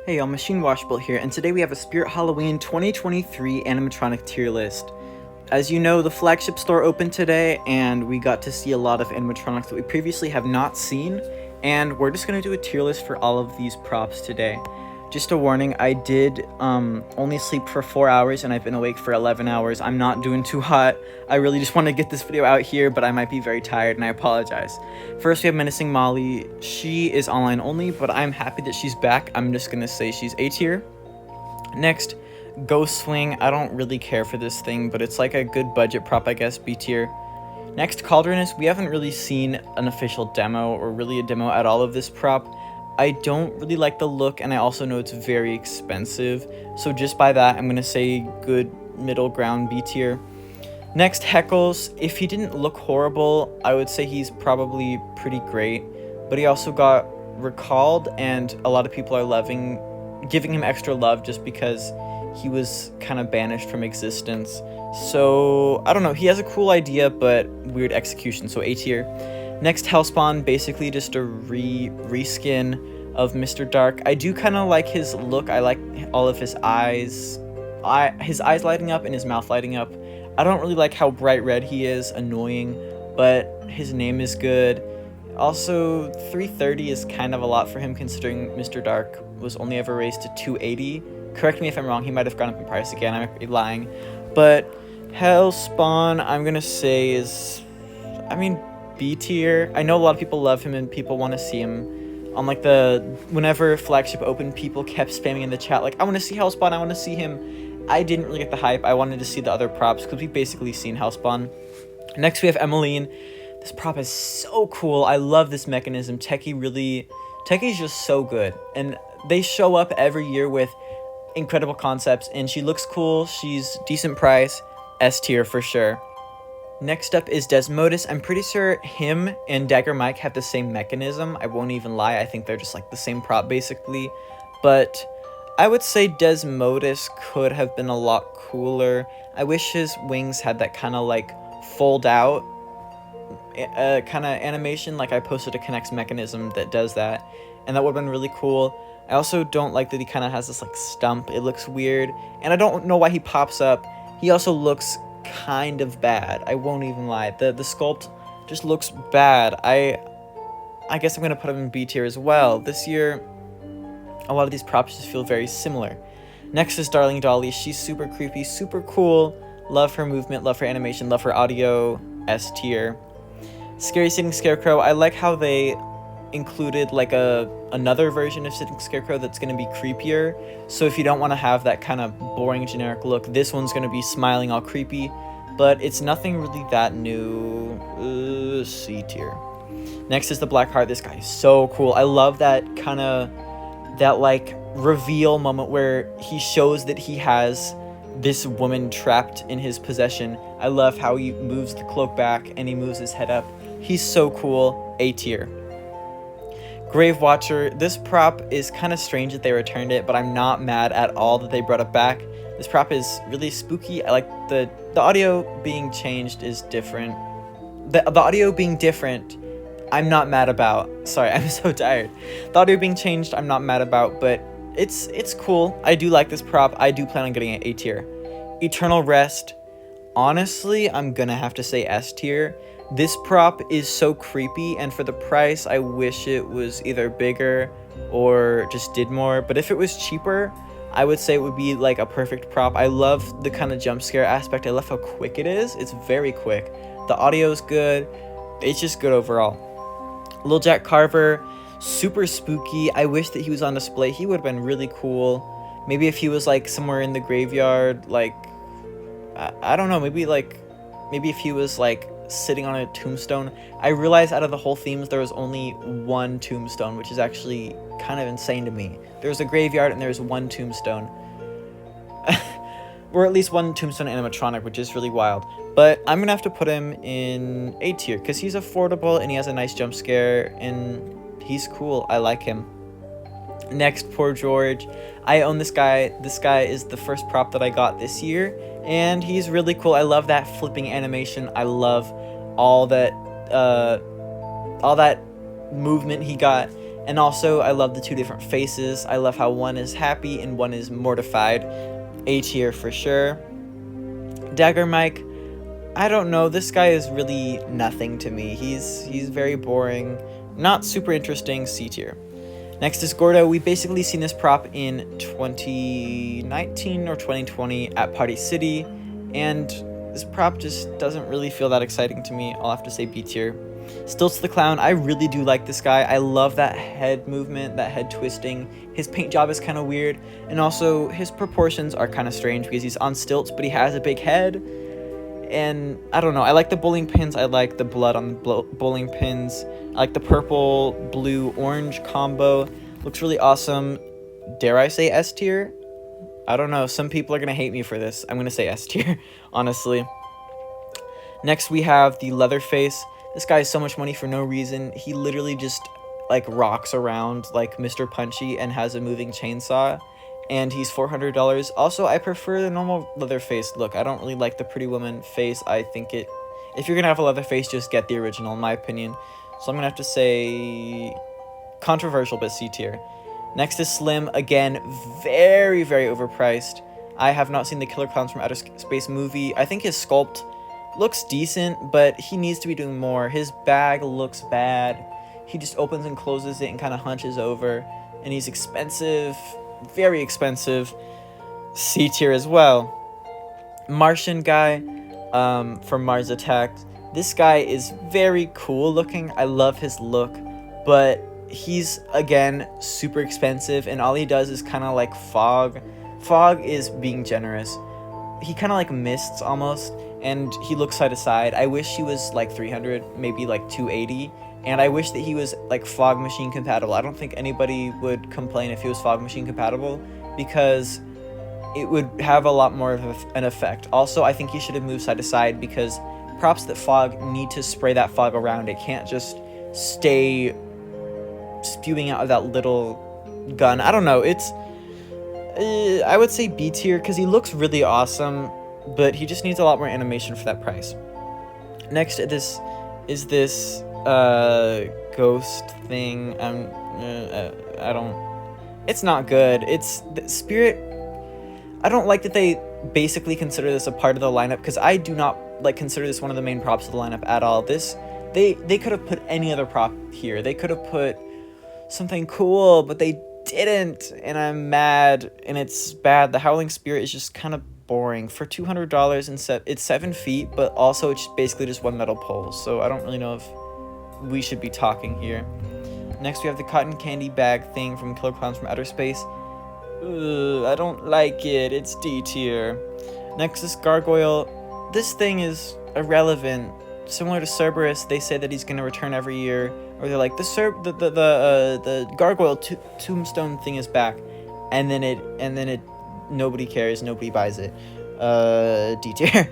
Hey, y'all, Machine Washbolt here, and today we have a Spirit Halloween 2023 animatronic tier list. As you know, the flagship store opened today, and we got to see a lot of animatronics that we previously have not seen, and we're just going to do a tier list for all of these props today. Just a warning, I did only sleep for 4 hours, and I've been awake for 11 hours. I'm not doing too hot. I really just want to get this video out here, but I might be very tired, and I apologize. First, we have Menacing Molly. She is online only, but I'm happy that she's back. I'm just going to say she's A tier. Next, Ghost Swing. I don't really care for this thing, but it's like a good budget prop, I guess, B tier. Next, Cauldroness. We haven't really seen an official demo, or really a demo at all of this prop. I don't really like the look, and I also know it's very expensive, so just by that, I'm going to say good middle ground B tier. Next, Heckles. If he didn't look horrible, I would say he's probably pretty great, but he also got recalled, and a lot of people are giving him extra love just because he was kind of banished from existence. So, I don't know, he has a cool idea, but weird execution, so A tier. Next, Hellspawn, basically just a reskin of Mr. Dark. I do kind of like his look. I like all of his eyes. His eyes lighting up and his mouth lighting up. I don't really like how bright red he is, annoying, but his name is good. Also, 330 is kind of a lot for him considering Mr. Dark was only ever raised to 280. Correct me if I'm wrong, he might have gone up in price again, I might be lying. But Hellspawn, I'm gonna say is, B tier. I know a lot of people love him and people want to see him. On like whenever flagship opened, people kept spamming in the chat like, I want to see Hellspawn, I want to see him. I didn't really get the hype. I wanted to see the other props because we've basically seen Hellspawn. Next we have Emmeline. This prop is so cool. I love this mechanism. Techie's just so good. And they show up every year with incredible concepts, and she looks cool. She's decent price. S tier for sure. Next up is Desmodus. I'm pretty sure him and Dagger Mike have the same mechanism. I won't even lie. I think they're just like the same prop basically. But I would say Desmodus could have been a lot cooler. I wish his wings had that kind of like fold out kind of animation. Like I posted a Connects mechanism that does that, and that would have been really cool. I also don't like that he kind of has this like stump. It looks weird, and I don't know why he pops up. He also looks kind of bad. I won't even lie. The sculpt just looks bad. I guess I'm gonna put him in B tier as well. This year, a lot of these props just feel very similar. Next is Darling Dolly. She's super creepy, super cool. Love her movement, love her animation, love her audio. S tier. Scary Sitting Scarecrow. I like how they included like another version of Sitting Scarecrow that's going to be creepier. So if you don't want to have that kind of boring generic look, this one's going to be smiling all creepy, but it's nothing really that new. C tier. Next is the Black Heart. This guy is so cool. I love that like reveal moment where he shows that he has this woman trapped in his possession. I love how he moves the cloak back and he moves his head up. He's so cool. A tier. Grave Watcher. This prop is kind of strange that they returned it, but I'm not mad at all that they brought it back. This prop is really spooky. I like the audio being changed is different. The audio being different, I'm not mad about. Sorry, I'm so tired. The audio being changed, I'm not mad about, but it's cool. I do like this prop. I do plan on getting it A tier. Eternal Rest. Honestly, I'm gonna have to say S tier. This prop is so creepy, and for the price, I wish it was either bigger or just did more. But if it was cheaper, I would say it would be like a perfect prop. I love the kind of jump scare aspect. I love how quick it is. It's very quick. The audio is good. It's just good overall. Lil Jack Carver, super spooky. I wish that he was on display. He would have been really cool. Maybe if he was like somewhere in the graveyard, like I don't know, maybe if he was like sitting on a tombstone. I realized out of the whole themes there was only one tombstone, which is actually kind of insane to me. There's a graveyard and there's one tombstone. Or at least one tombstone animatronic, which is really wild. But I'm gonna have to put him in A tier because he's affordable and he has a nice jump scare and he's cool. I like him. Next, Poor George. I own this guy. This guy is the first prop that I got this year, and he's really cool. I love that flipping animation. I love all that movement he got. And also, I love the two different faces. I love how one is happy and one is mortified. A tier for sure. Dagger Mike, I don't know. This guy is really nothing to me. He's very boring, not super interesting. C tier. Next is Gordo. We basically seen this prop in 2019 or 2020 at Party City, and this prop just doesn't really feel that exciting to me. I'll have to say B tier. Stilts the Clown, I really do like this guy. I love that head movement, that head twisting. His paint job is kind of weird, and also his proportions are kind of strange because he's on stilts, but he has a big head. And I don't know, I like the bowling pins, I like the blood on the bowling pins, I like the purple, blue, orange combo. Looks really awesome. Dare I say S tier? I don't know, some people are gonna hate me for this. I'm gonna say S tier, honestly. Next we have the Leatherface. This guy has so much money for no reason. He literally just like rocks around like Mr. Punchy and has a moving chainsaw. And he's $400. Also, I prefer the normal Leatherface look. I don't really like the Pretty Woman face. I think if you're gonna have a Leatherface, just get the original, in my opinion. So I'm gonna have to say controversial, but C tier. Next is Slim. Again, very, very overpriced. I have not seen the Killer Clowns from Outer Space movie. I think his sculpt looks decent, but he needs to be doing more. His bag looks bad. He just opens and closes it and kind of hunches over. And he's expensive. Very expensive. C tier as well. Martian guy from Mars Attacks. This guy is very cool looking. I love his look, but he's again super expensive, and all he does is kind of like fog. Fog is being generous. He kind of like mists almost, and he looks side to side. I wish he was like 300, maybe like 280. And I wish that he was like fog machine compatible. I don't think anybody would complain if he was fog machine compatible, because it would have a lot more of an effect. Also, I think he should have moved side to side, because props that fog need to spray that fog around. It can't just stay spewing out of that little gun. I don't know. It's I would say B tier, because he looks really awesome, but he just needs a lot more animation for that price. Next, this is this ghost thing. I don't, it's not good. It's the Spirit. I don't like that they basically consider this a part of the lineup, because I do not like consider this one of the main props of the lineup at all. This they could have put any other prop here. They could have put something cool, but they didn't, and I'm mad, and it's bad. The Howling Spirit is just kind of boring for $200, and it's 7 feet, but also it's basically just one metal pole, so I don't really know if we should be talking here. Next we have the cotton candy bag thing from Killer Clowns from Outer Space. I don't like it. It's D tier. Next is Gargoyle. This thing is irrelevant. Similar to Cerberus, they say that he's gonna return every year, or they're like the Gargoyle tombstone thing is back, and then it nobody cares, nobody buys it. D tier.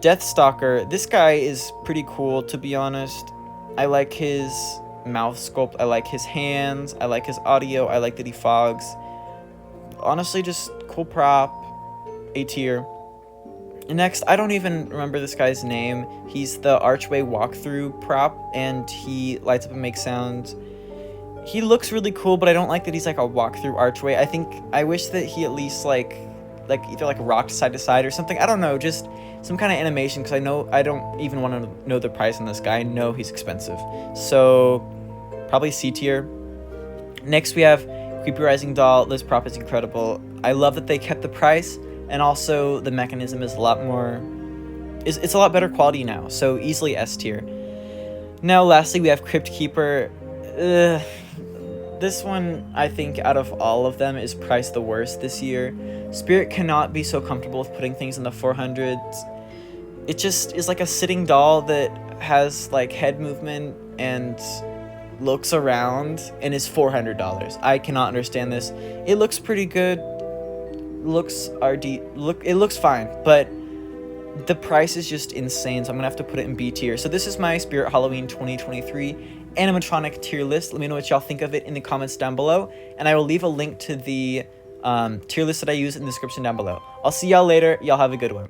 Deathstalker. This guy is pretty cool, to be honest. I like his mouth sculpt. I like his hands. I like his audio. I like that he fogs. Honestly, just cool prop. A tier. Next, I don't even remember this guy's name. He's the archway walkthrough prop, and he lights up and makes sounds. He looks really cool, but I don't like that he's like a walkthrough archway. I wish that he at least like either like rocked side to side or something. I don't know, just some kind of animation, because I don't even want to know the price on this guy. I know he's expensive. So probably C tier. Next we have Creepy Rising Doll. This prop is incredible. I love that they kept the price, and also the mechanism is a lot more, it's a lot better quality now, so easily S tier. Now lastly we have Crypt Keeper. This one, I think, out of all of them, is priced the worst this year. Spirit cannot be so comfortable with putting things in the 400s. It just is like a sitting doll that has like head movement and looks around and is $400. I cannot understand this. It looks pretty good. It looks fine, but the price is just insane, so I'm gonna have to put it in B tier. So this is my Spirit Halloween 2023 animatronic tier list. Let me know what y'all think of it in the comments down below, and I will leave a link to the tier list that I use in the description down below. I'll see y'all later. Y'all have a good one.